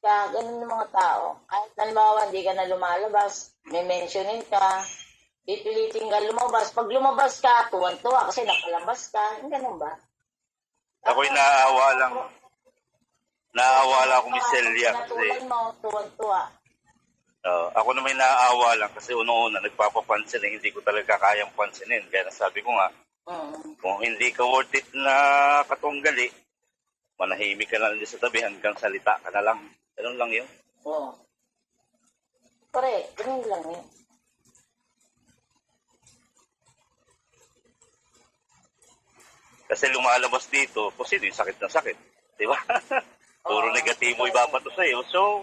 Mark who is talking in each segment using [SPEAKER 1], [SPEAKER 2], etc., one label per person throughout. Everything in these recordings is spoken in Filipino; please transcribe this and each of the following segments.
[SPEAKER 1] ka, ganun yung mga tao. Kahit halimbawa, hindi ka na lumalabas, may mentionin ka, pipilitin ka lumabas. Pag lumabas ka, tuwan-tuwa kasi napalabas ka. Yung ganun ba?
[SPEAKER 2] Ako'y naawa lang. Naawa lang ako, Miss Celia. Kasi,
[SPEAKER 1] Natulan mo, tuwan-tuwa.
[SPEAKER 2] ako na may naawa lang kasi una-una nagpapapansin na hindi ko talaga kayang pansinin. Kaya nasabi ko nga, kung hindi ka worth it na katunggali, manahimik ka na lang sa tabi hanggang salita ka na lang. Ganun lang yun.
[SPEAKER 1] Oo. Correct, ganun lang yun.
[SPEAKER 2] Kasi lumalabas dito, kung sino yung sakit na sakit. Di ba? Puro negatibo ibabato sa'yo. So,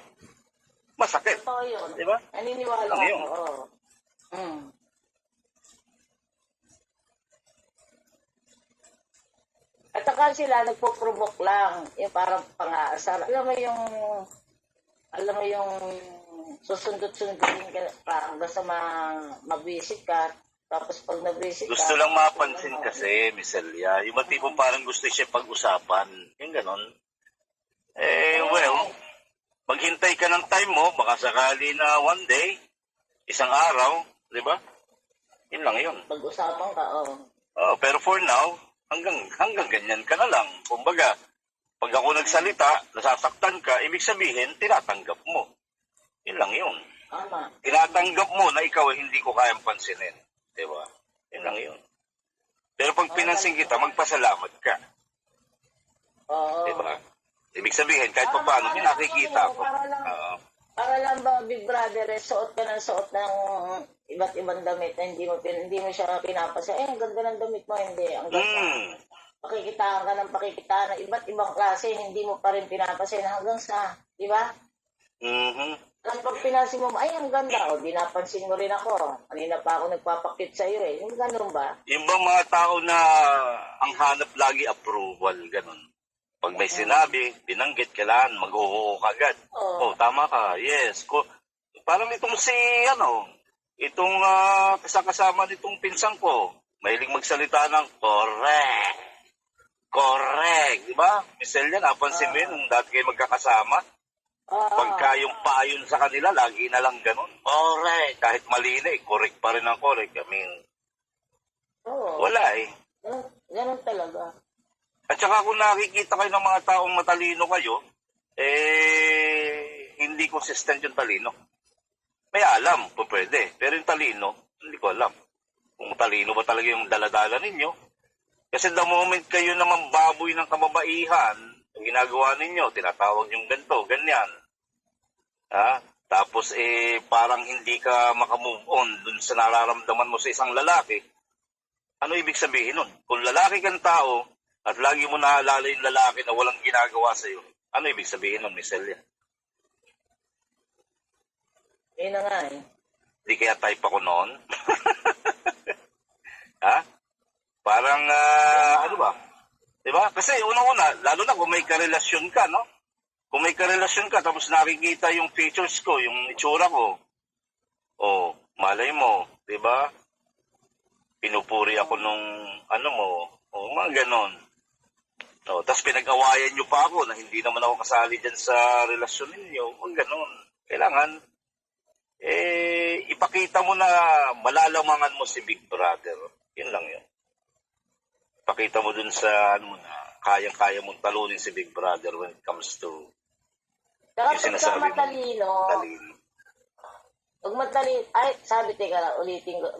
[SPEAKER 2] masakit.
[SPEAKER 1] Totoo yun.
[SPEAKER 2] Di ba?
[SPEAKER 1] Naniniwala
[SPEAKER 2] Lang yun.
[SPEAKER 1] ako. Oo. At saka sila nagpo-provoke lang. Yung parang pang-aasar. Alam mo yung susundot-sundutin ka hanggang sa mag-visit ka. Tapos pag nag-visit ka...
[SPEAKER 2] Gusto lang mapansin kasi, Miss Celia. Yung matipong parang gusto siya pag-usapan. Yung ganon. Well, maghintay ka ng time mo. Baka sakali na one day, isang araw, di ba? Yun lang yun.
[SPEAKER 1] Pag-usapan ka,
[SPEAKER 2] Pero for now, hanggang ganyan ka na lang. Kumbaga, pag ako nagsalita, nasasaktan ka, ibig sabihin, tinatanggap mo. Yun lang yun.
[SPEAKER 1] Tama.
[SPEAKER 2] Tinatanggap mo na ikaw ay hindi ko kayang pansinin. Diba? Yun lang yun. Pero pag pinansin kita, magpasalamat ka.
[SPEAKER 1] Oo.
[SPEAKER 2] Diba? Ibig sabihin, kahit pa paano, may nakikita ako.
[SPEAKER 1] Para lang ba, Big Brother, suot ka ng suot ng iba't ibang damit na hindi mo siya pinapasa. Ang ganda ng damit mo, hindi. Ang ganda. Pakikitaan ka ng pakikitaan ng iba't ibang klase, hindi mo pa rin pinapasin hanggang sa, di ba? Ang pag pinasin mo, ay, ang ganda. O, di napansin mo rin ako. Kanina pa ako nagpapakit sa iyo eh. Yung ganun ba?
[SPEAKER 2] Yung bang mga tao na ang hanap lagi approval, ganun. Pag may sinabi, binanggit, kailangan mag-oo ka agad. Tama ka, yes. Parang itong itong kasama nitong pinsang ko, mahilig magsalita ng correct. Correct, di ba? Miss Celia, napansin mo yun nung dati kayo magkakasama? Pagka yung paayon sa kanila, lagi na lang ganun. Correct. Kahit mali na correct pa rin ang correct. I mean, wala eh.
[SPEAKER 1] Ganun talaga.
[SPEAKER 2] At saka kung nakikita kayo ng mga taong matalino kayo, hindi consistent yung talino. May alam, kung pwede. Pero yung talino, hindi ko alam. Kung talino ba talaga yung daladala ninyo. Kasi the moment kayo naman baboy ng kababaihan, ang ginagawa ninyo, tinatawag yung ganito, ganyan. Tapos parang hindi ka makamove on dun sa nararamdaman mo sa isang lalaki. Ano ibig sabihin nun? Kung lalaki kang tao, at lagi mo naalala yung lalaki na walang ginagawa sa'yo, ano ibig sabihin nun, Miss Celia?
[SPEAKER 1] Yun na nga eh.
[SPEAKER 2] Di kaya type ako noon? Parang, ano ba? Diba? Kasi unang-una, lalo na kung may karelasyon ka, no? Kung may karelasyon ka, tapos nakikita yung features ko, yung itsura ko, malay mo, diba? Pinupuri ako nung, mga ganon. Tapos pinag-awayan nyo pa ako na hindi naman ako kasali dyan sa relasyon ninyo, mga ganon. Kailangan, ipakita mo na malalamangan mo si Big Brother. Yun lang yun. Pakita mo dun sa kayang-kaya mong talunin si Big Brother when it comes to
[SPEAKER 1] yung sinasabi mo. Pag matalino,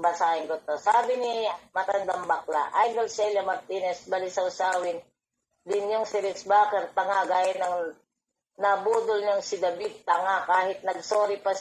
[SPEAKER 1] basahin ko to. Sabi ni Matandang Bakla, Idol Celia Martinez, balisaw-sawin din yung si Rex Baker, tanga gaya ng nabudol niyang si David, tanga kahit nag-sorry pa